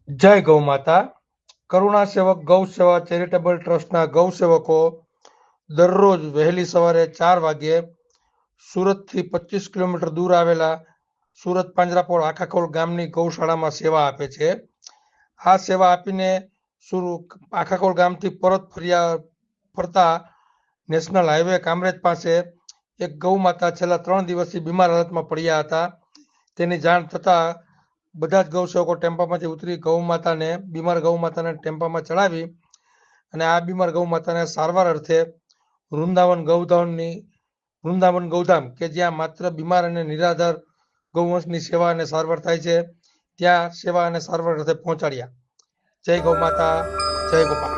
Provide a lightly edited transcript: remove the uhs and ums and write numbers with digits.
જય ગૌ માતા. કરુણા સેવક ગૌ સેવા ચેરિટેબલ ટ્રસ્ટના ગૌ સેવકો દરરોજ વહેલી સવારે 4 વાગ્યે સુરતથી 25 કિલોમીટર દૂર આવેલા સુરત પાંજરાપોળ આખાખોલ ગામની ગૌશાળામાં સેવા આપે છે. આ સેવા આપીને આખાખોલ ગામથી પરત ફરતા નેશનલ હાઈવે કામરેજ પાસે એક ગૌ માતા છેલ્લા 3 દિવસથી બીમાર હાલતમાં પડ્યા હતા. તેની જાણ થતાં બધા જ ગૌસેવકો ટેમ્પામાંથી ઉતરી બીમાર ગૌ માતાને ટેમ્પામાં ચડાવી અને આ બીમાર ગૌ માતાને સારવાર અર્થે વૃંદાવન ગૌધામ કે જ્યાં માત્ર બીમાર અને નિરાધાર ગૌવંશની સેવા અને સારવાર થાય છે ત્યાં સેવા અને સારવાર અર્થે પહોંચાડ્યા. જય ગૌ માતા, જય ગોપાલ.